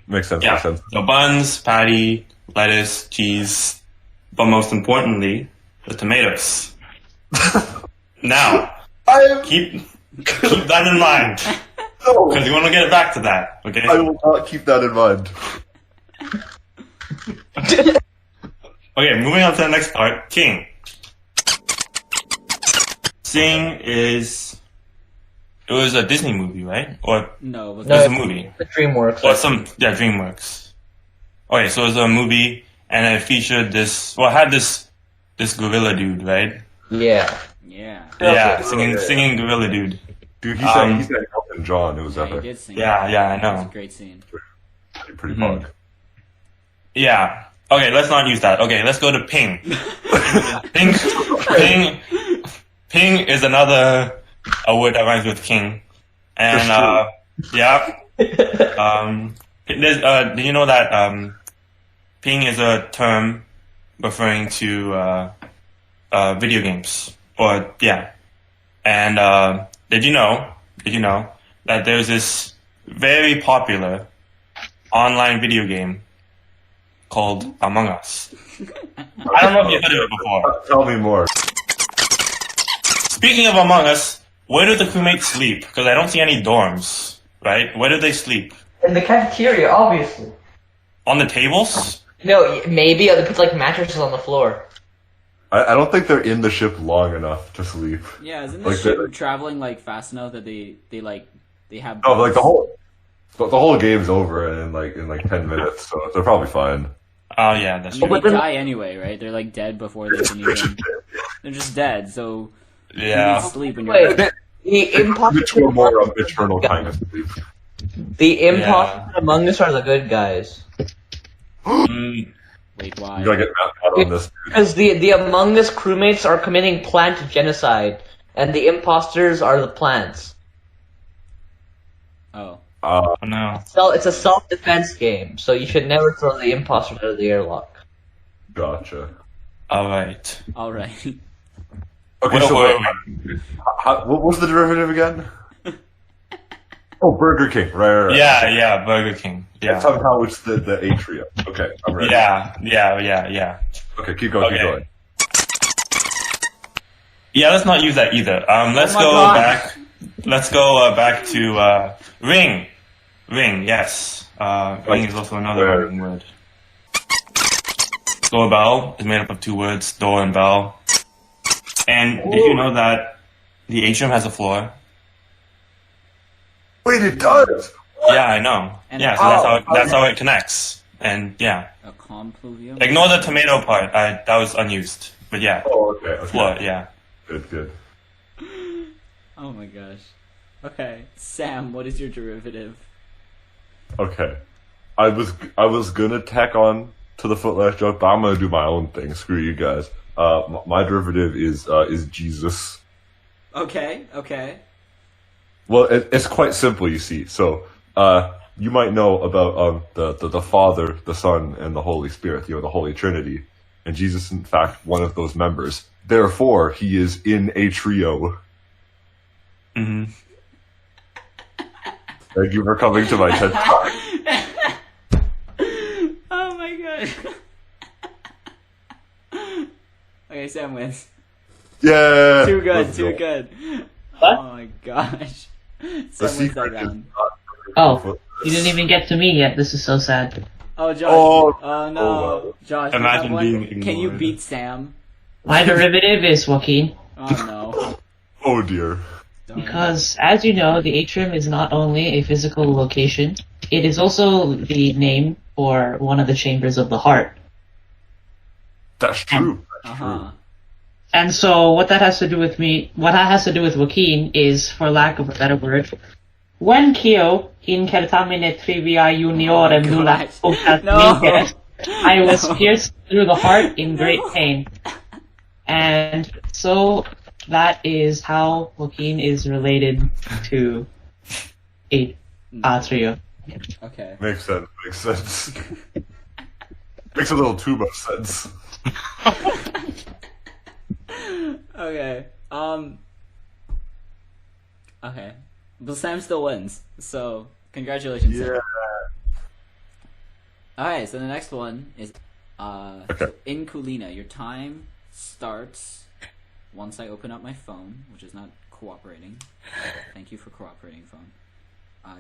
Makes sense, Yeah. makes sense. So buns, patty, lettuce, cheese, but most importantly, the tomatoes. Now, keep that in mind, No, because you want to get back to that, okay? I will not keep that in mind. Okay, moving on to the next part. King. Sing is... It was a Disney movie, right? Or No, it was it was a movie. The DreamWorks. Or DreamWorks. Okay, so it was a movie, and it featured this... Well, it had this gorilla dude, right? Yeah. Yeah. Yeah, singing gorilla dude. Dude, he said Elton John. It was Yeah, he epic. did sing. Yeah, I It was know. a great scene. Pretty Mhm. fun. Yeah. Okay, let's not use that. Okay, let's go to ping. Ping is a word that rhymes with king. And, yeah. Do you know that, ping is a term referring to, video games? Or, yeah. And, did you know that there's this very popular online video game called Among Us? I don't know if you've heard of it before. Tell me more. Speaking of Among Us, where do the crewmates sleep? Because I don't see any dorms, right? Where do they sleep? In the cafeteria, obviously. On the tables? No, maybe they put like mattresses on the floor. I don't think they're in the ship long enough to sleep. Yeah, isn't the Like ship the- traveling like fast enough that they have? No, but like the whole game's over in like 10 minutes, so they're probably fine. Oh yeah, that's They true. die anyway, right? They're like dead before they can even. They're just dead. So you need Yeah. sleep when you're. Wait, the imposters Mature, more eternal kind of sleep. The imposters among us are the good guys. Mm, Wait, why? You gotta get mad on this. Because the Among Us crewmates are committing plant genocide, and the imposters are the plants. Oh, oh no. So it's a self-defense game, so you should never throw the imposters out of the airlock. Gotcha. Alright. all right. Okay, Wait, so wait, what was the derivative again? Oh, Burger King. Right. Yeah, Burger King. And Yeah. somehow it's the atrium. Okay, I'm ready. Yeah. Okay, keep going, keep Okay. going. Yeah, let's not use that either. Let's my go God. back. Let's go back to ring. Ring, yes. Ring is also another Where? Roman word. Doorbell is made up of two words, door and bell. And did you know that the atrium has a floor? Wait, it does! Yeah, I know. And Yeah, so that's how it connects. And yeah, A compluvium. ignore the tomato part. That was unused. But yeah, Oh, okay. floor. Yeah. Good. Oh my gosh. Okay, Sam, what is your derivative? Okay. I was gonna tack on to the footless joke, but I'm gonna do my own thing. Screw you guys. My derivative is Jesus. Okay. Well, it's quite simple, you see. So, you might know about the Father, the Son, and the Holy Spirit. You know, the Holy Trinity, and Jesus, is, in fact, one of those members. Therefore, he is in a trio. hmm Thank you for coming to my TED Talk. Oh my god. Okay, Sam wins. Yeah. Too good, let's too go. good. What? Oh my gosh. The Sam wins that secret is round. not. Oh, you didn't even get to me yet. This is so sad. Oh, Josh. Oh, Oh, no. oh, well. Josh, you Imagine have one? being Can you ignored. beat Sam? My derivative is Joaquin. Oh, no. Oh dear. Don't. Because, as you know, the atrium is not only a physical location, it is also the name for one of the chambers of the heart. That's true. That's Uh-huh. And so, what that has to do with Joaquin is, for lack of a better word, when Kyo in certamine trivia juniorem nulla gosh. No. minces, I was No. pierced through the heart in great pain. And so, that is how Joaquin is related to Atrio. Okay. Makes sense. Makes sense. Makes a little too much sense. Okay. Okay. But Sam still wins. So, congratulations, Sam. Yeah. Alright, so the next one is Okay. in Kulina. Your time starts once I open up my phone, which is not cooperating. Thank you for cooperating, phone.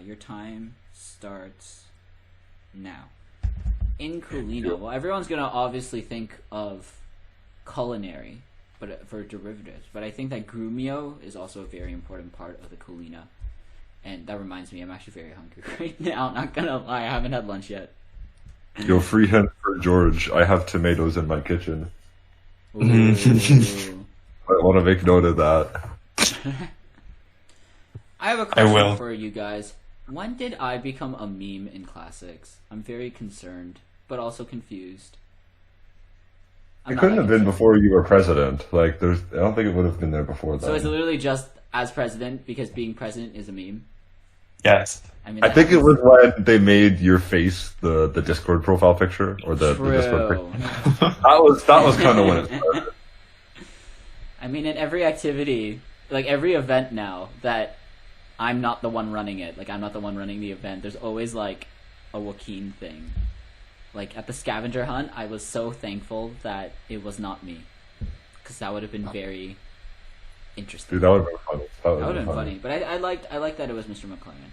Your time starts now. In Kulina, well, everyone's gonna obviously think of culinary, but for derivatives. But I think that grumio is also a very important part of the Kulina. And that reminds me, I'm actually very hungry right now. Not gonna lie, I haven't had lunch yet. Yo, free hint for George. I have tomatoes in my kitchen. Ooh. I want to make note of that. I have a question will. for you guys. When did I become a meme in classics? I'm very concerned, but also confused. I'm It not couldn't have that been concerned. before you were president. Like, I don't think it would have been there before that. So it's literally just as president because being president is a meme. Yes. I mean, I that think it happens. was when they made your face the Discord profile picture or the Discord True. picture. That was kind of when it started. I mean, in every activity, like every event now that I'm not the one running it, like I'm not the one running the event, there's always like a Joaquin thing. Like at the scavenger hunt, I was so thankful that it was not me. Because that would have been very interesting. Dude, that would have been funny. That would have been funny. But I liked that it was Mr. McLaren.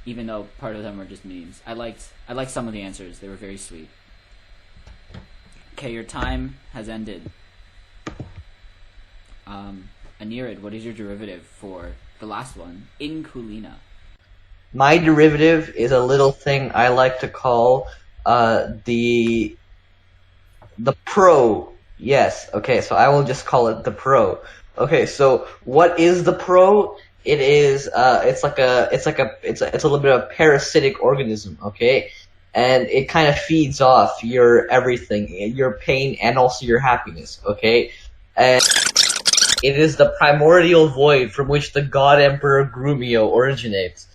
Even though part of them were just memes. I liked some of the answers. They were very sweet. Okay, your time has ended. Anirid, what is your derivative for the last one? In Kulina. My derivative is a little thing I like to call the pro. Yes. Okay. So I will just call it the pro. Okay. So what is the pro? It is it's a little bit of a parasitic organism. Okay. And it kind of feeds off your everything, your pain and also your happiness. Okay. And it is the primordial void from which the God Emperor Grumio originates.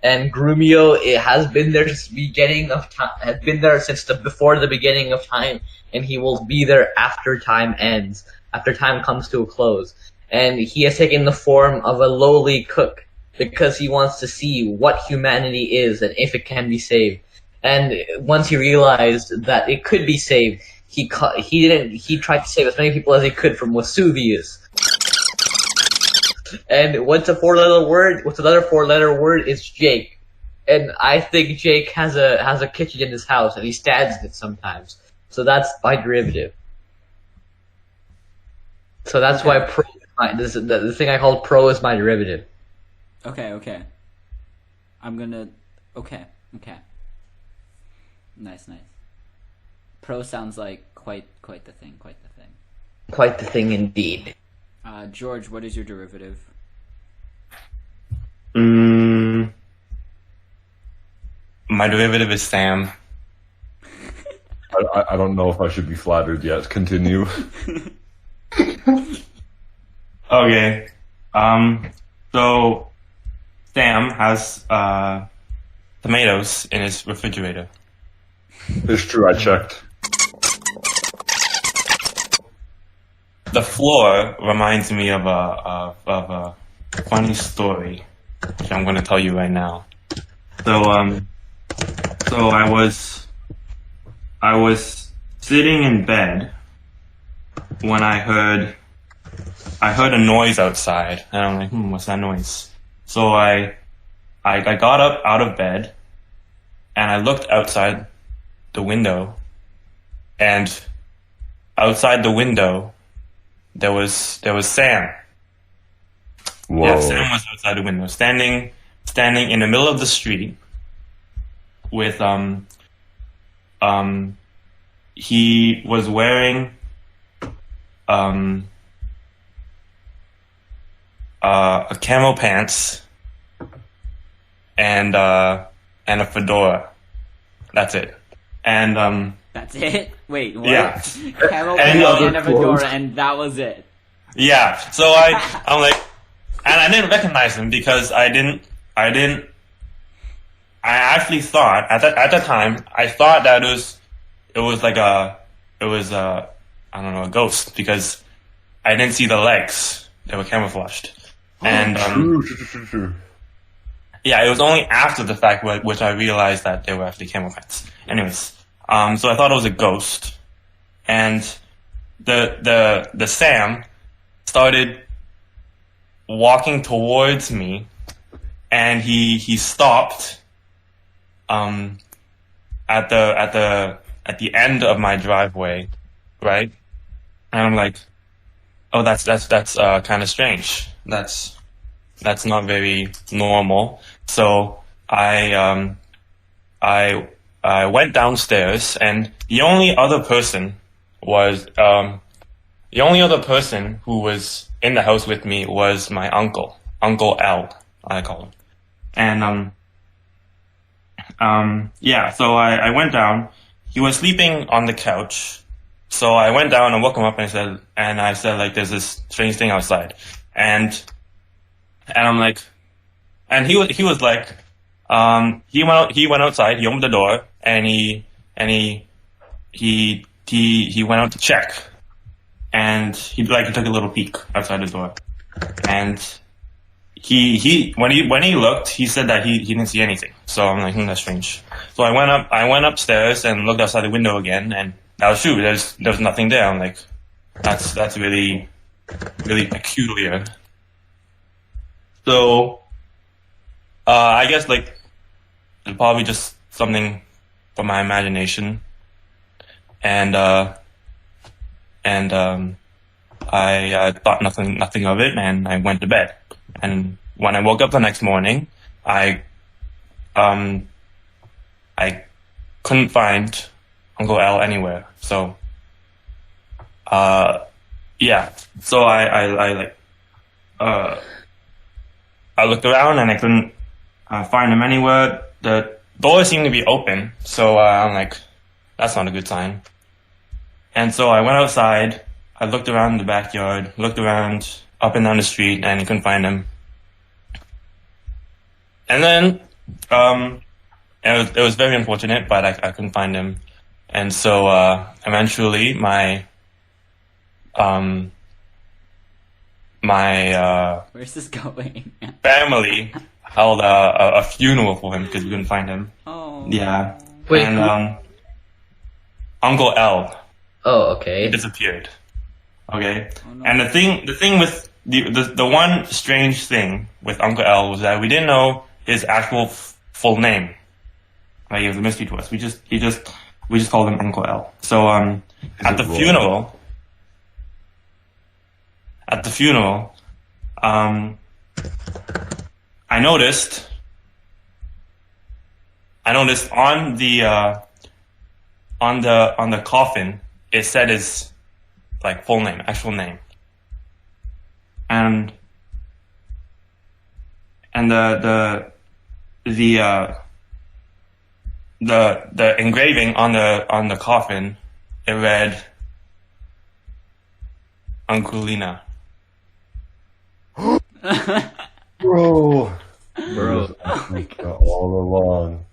And Grumio, it has been there since the beginning of time, has been there since before the beginning of time, and he will be there after time ends, after time comes to a close. And he has taken the form of a lowly cook, because he wants to see what humanity is and if it can be saved. And once he realized that it could be saved, he tried to save as many people as he could from Vesuvius. And what's another 4-letter word? It's Jake. And I think Jake has a kitchen in his house, and he stands in it sometimes. So that's my derivative. So that's why pro. The thing I call pro is my derivative. Okay. I'm gonna. Okay. Nice. Pro sounds like quite the thing. Quite the thing indeed. George, what is your derivative? My derivative is Sam. I don't know if I should be flattered yet. Continue. Okay. So Sam has tomatoes in his refrigerator. It's true. I checked. The floor reminds me of a funny story, which I'm going to tell you right now. So I was sitting in bed when I heard I heard a noise outside, and I'm like, what's that noise? So I got up out of bed, and I looked outside the window, and outside the window, there was Sam. Whoa. Yeah, Sam was outside the window, standing in the middle of the street with he was wearing a camo pants and a fedora. That's it. And That's it? Wait, what? Yeah. Camel And pants other and a fedora, and that was it. yeah, so I'm like, and I didn't recognize him because I actually thought at the time I thought that it was I don't know, a ghost, because I didn't see the legs. They were camouflaged. And True. yeah, it was only after the fact which I realized that they were actually camo pants. Anyways, so I thought it was a ghost, and the Sam started walking towards me, and he stopped at the end of my driveway, right? And I'm like, oh, that's kind of strange. That's not very normal. So I went downstairs, and the only other person who was in the house with me was my uncle, Uncle L, I call him. And yeah, so I went down. He was sleeping on the couch. So I went down and woke him up, and I said like, there's this strange thing outside. And I'm like, and he was like, he went outside, he opened the door, and he went out to check. And he took a little peek outside the door. And when he looked, he said that he didn't see anything. So I'm like, that's strange. So I went upstairs and looked outside the window again, and that was true. There was nothing there. I'm like, that's really, really peculiar. So, I guess like, it's probably just something from my imagination. And I thought nothing of it, and I went to bed. And when I woke up the next morning, I couldn't find Uncle L anywhere. So, yeah. So I looked around, and I couldn't find him anywhere. The door seemed to be open, so I'm like, that's not a good sign. And so I went outside. I looked around the backyard, looked around up and down the street, and I couldn't find him. And then it was very unfortunate, but I couldn't find him. And so eventually my Where's this going? family held a funeral for him because we couldn't find him. Oh. Yeah. Wait, And Uncle L Oh, okay. disappeared. Okay. Oh, no. And the thing with the one strange thing with Uncle L was that we didn't know his actual full name. Like, it was a mystery to us. We just called him Uncle L. So at the funeral, I noticed on the coffin, it said his like full name, actual name, and the engraving on the coffin, it read Unculina. Bro. Bro. All along.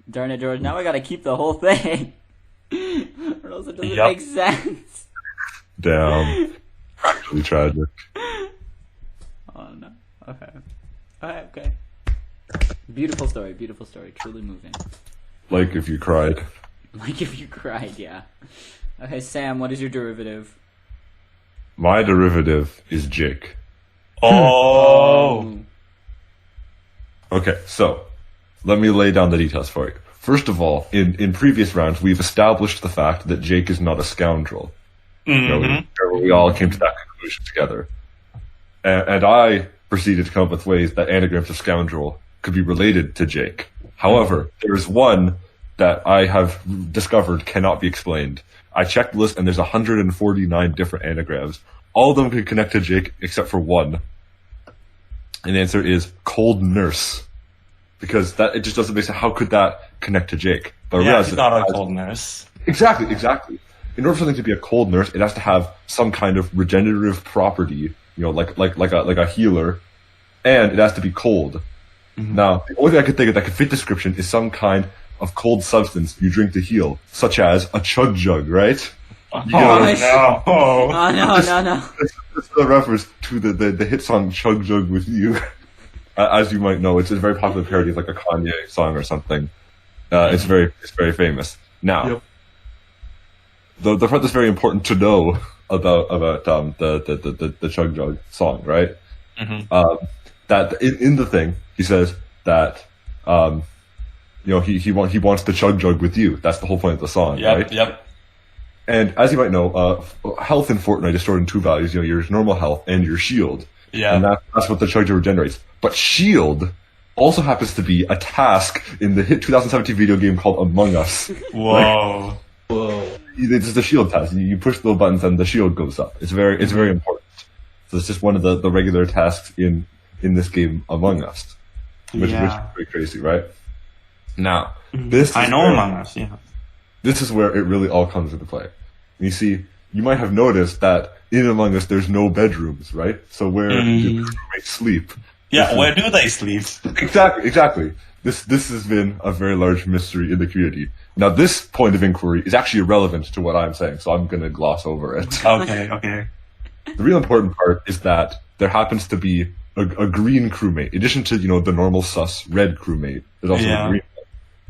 Darn it, George. Now I gotta keep the whole thing. Or else it doesn't Yup. make sense. Damn. Actually tragic. Oh no. Okay. Okay. Beautiful story. Truly moving. Like if you cried. Like if you cried, yeah. Okay, Sam, what is your derivative? My derivative is Jake. Oh. Okay, so let me lay down the details for you. First of all, in previous rounds, we've established the fact that Jake is not a scoundrel. We all came to that conclusion together. And I proceeded to come up with ways that anagrams of scoundrel could be related to Jake. However, there is one that I have discovered cannot be explained. I checked the list and there's 149 different anagrams. All of them can connect to Jake except for one. And the answer is cold nurse. Because it just doesn't make sense. How could that connect to Jake? But I realized he's not a cold nurse. Exactly. In order for something to be a cold nurse, it has to have some kind of regenerative property, like a healer, and it has to be cold. Now, the only thing I could think of that could fit description is some kind of cold substance you drink to heal, such as a chug jug, right? No. This is a reference to the hit song "Chug Jug with You." As you might know, it's a very popular parody of like a Kanye song or something. It's very famous. Now, the part that's very important to know about the Chug Jug song, right? That in the thing he says that he wants to chug jug with you. That's the whole point of the song, right? Yep. And as you might know, health in Fortnite is stored in two values: your normal health and your shield. Yeah. And that's what the chug jug regenerates. But shield also happens to be a task in the hit 2017 video game called Among Us. Whoa. It's the shield task. You push the little buttons and the shield goes up. It's very important. So it's just one of the regular tasks in this game Among Us, which is pretty crazy, right? Now, I know Among Us. Yeah. This is where it really all comes into play. You see, you might have noticed that in Among Us there's no bedrooms, right? So where do the roommates sleep? Yeah, where do they sleep? Exactly. This has been a very large mystery in the community. Now, this point of inquiry is actually irrelevant to what I'm saying, so I'm going to gloss over it. Okay. The real important part is that there happens to be a green crewmate. In addition to, the normal sus red crewmate, there's also a green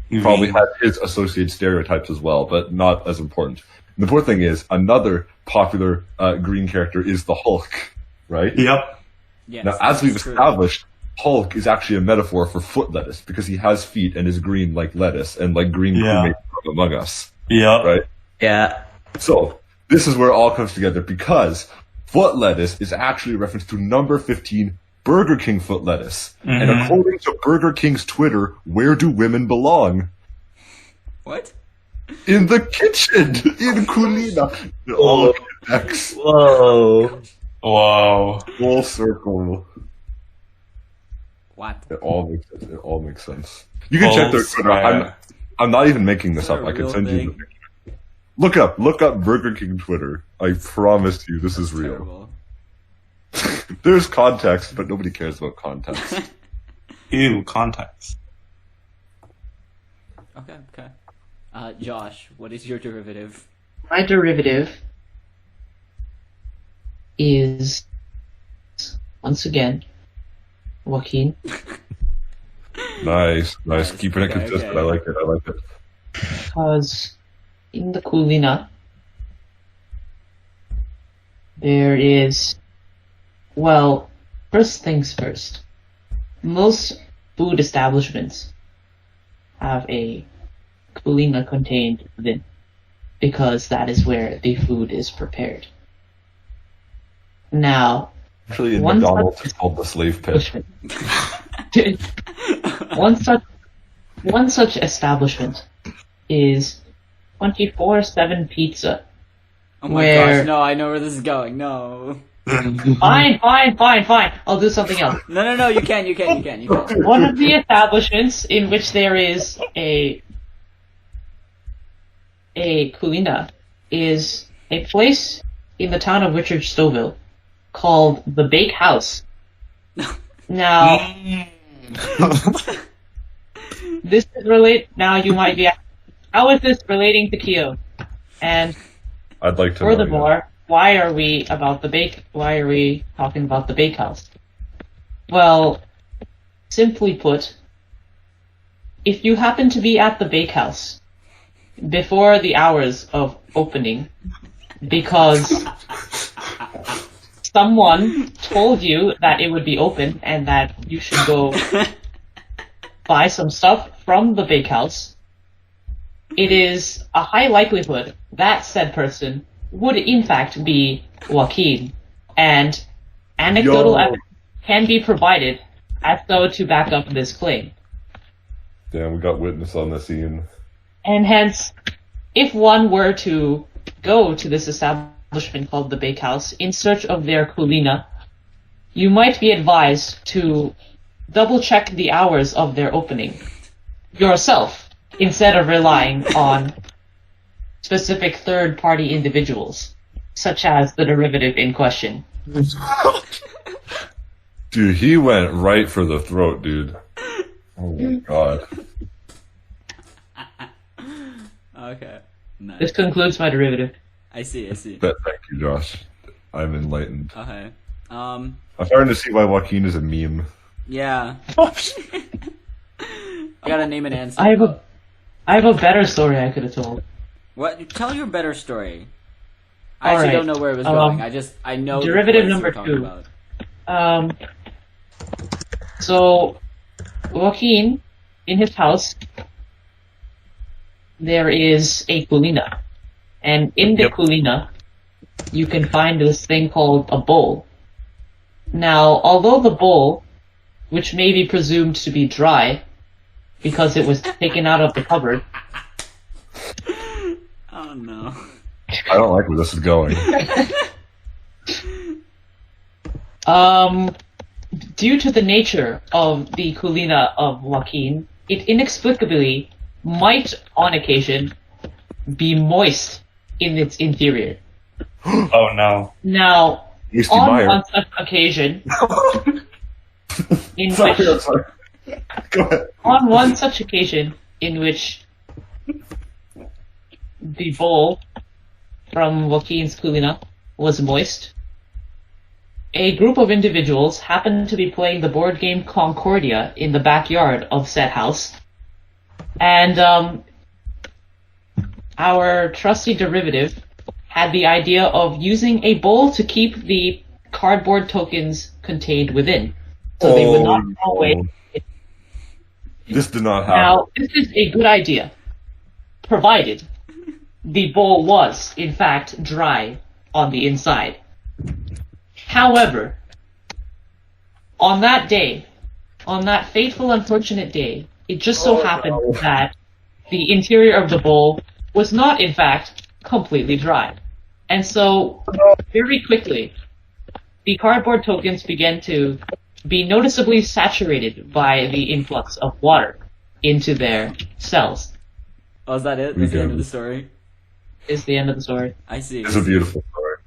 one. Probably has his associated stereotypes as well, but not as important. And the important thing is, another popular green character is the Hulk, right? Yep. Yes, now, as we've established, Hulk is actually a metaphor for foot lettuce because he has feet and is green like lettuce and like green crewmate from Among Us. Yeah. Right? Yeah. So, this is where it all comes together because foot lettuce is actually a reference to number 15 Burger King foot lettuce. And according to Burger King's Twitter, where do women belong? What? In the kitchen! In Kulina! It all connects. Whoa. Full circle. What? It all makes sense. You can check their Twitter. I'm not even making this up. I can send you the picture. Look up Burger King Twitter. I promise you this is real. Terrible. There's context, but nobody cares about context. Ew, context. Okay. Josh, what is your derivative? My derivative is, once again, Joaquin. Nice. Keeping it consistent. Okay. I like it. Because in the Kulina, there is, well, first things first. Most food establishments have a Kulina contained within, because that is where the food is prepared. Now, Actually, in one McDonald's, such it's called the slave pit. one such establishment is 24/7 Pizza. Oh my Where- gosh, no, I know where this is going. No. Fine. I'll do something else. No, you can. One of the establishments in which there is a Kulina is a place in the town of Richard Stouffville called the Bake House. Now, this is now you might be asking, how is this relating to Kyo? And I'd like to furthermore, why are we talking about the bakehouse? Well, simply put, if you happen to be at the bakehouse before the hours of opening, because someone told you that it would be open and that you should go buy some stuff from the bakehouse, it is a high likelihood that said person would in fact be Joaquin, and anecdotal evidence can be provided as though to back up this claim. Damn, we got witness on the scene. And hence, if one were to go to this establishment called the Bakehouse in search of their kulina, you might be advised to double check the hours of their opening yourself, instead of relying on specific third-party individuals, such as the derivative in question. Dude, he went right for the throat, dude. Oh my god. Okay. Nice. This concludes my derivative. I see. Thank you, Josh. I'm enlightened. Okay. I'm starting to see why Joaquin is a meme. Yeah. I gotta name an answer. I have a better story I could have told. What? Tell your better story. I actually Alright, don't know where it was going. I know the derivative place number we're talking 2. about. So Joaquin, in his house, there is a kulina, and in the kulina, you can find this thing called a bowl. Now, although the bowl, which may be presumed to be dry, because it was taken out of the cupboard. Oh no. I don't like where this is going. Due to the nature of the kulina of Joaquin, it inexplicably might, on occasion, be moist in its interior. Oh no. Now, Tasty on Meyer. one such occasion, in Sorry, which, sorry. Go ahead. on one such occasion in which the bowl from Joaquin's kulina was moist, a group of individuals happened to be playing the board game Concordia in the backyard of said house, and our trusty derivative had the idea of using a bowl to keep the cardboard tokens contained within, so they would not throw away. This did not happen. Now, this is a good idea, provided the bowl was, in fact, dry on the inside. However, on that day, on that fateful, unfortunate day, it just so happened that the interior of the bowl was not, in fact, completely dry. And so, very quickly, the cardboard tokens began to be noticeably saturated by the influx of water into their cells. Oh, is that it? That's the end of the story? Is the end of the story. I see. It's a beautiful story.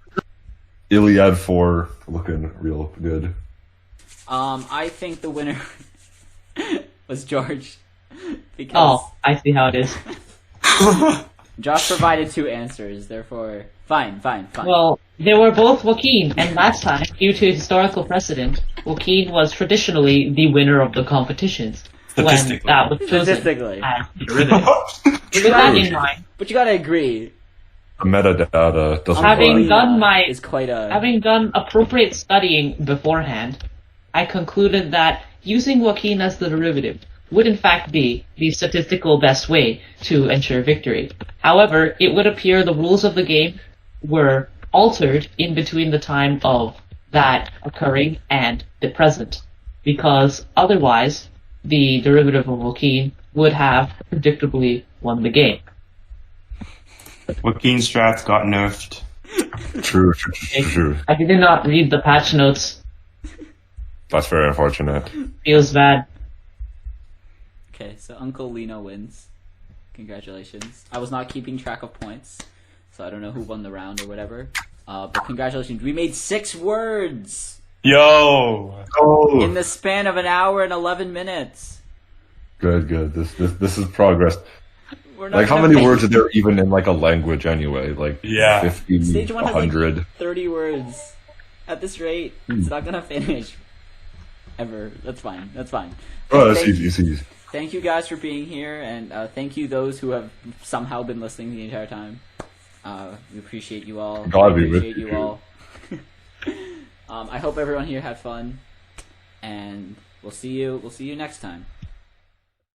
Iliad 4 looking real good. I think the winner was George. Because Oh, I see how it is. Josh provided 2 answers, therefore... Fine. Well, they were both Joaquin, and last time, due to historical precedent, Joaquin was traditionally the winner of the competitions when Statistically. that was chosen. Statistically. as derivative. With that in mind, But you gotta agree. The metadata doesn't Having lie. done is quite a... having done appropriate studying beforehand, I concluded that using Joaquin as the derivative would in fact be the statistical best way to ensure victory. However, it would appear the rules of the game were altered in between the time of that occurring and the present, because otherwise the derivative of Joaquin would have predictably won the game. Joaquin's draft got nerfed. True. I did not read the patch notes. That's very unfortunate. Feels bad. Okay, so Uncle Lino wins. Congratulations. I was not keeping track of points, so I don't know who won the round or whatever. But congratulations. We made 6 words Yo! in the span of an hour and 11 minutes. Good. This is progress. We're not Like, how gonna many make- words are there even in, like, a language anyway? Like, Yeah. 50, Stage 1 has 100. like 30 words. At this rate, it's not gonna finish. Ever. That's fine. Oh, that's Thank easy, it's easy. Thank you guys for being here, and thank you those who have somehow been listening the entire time. We appreciate you all. God be with appreciate you. you all. I hope everyone here had fun, and we'll see you next time.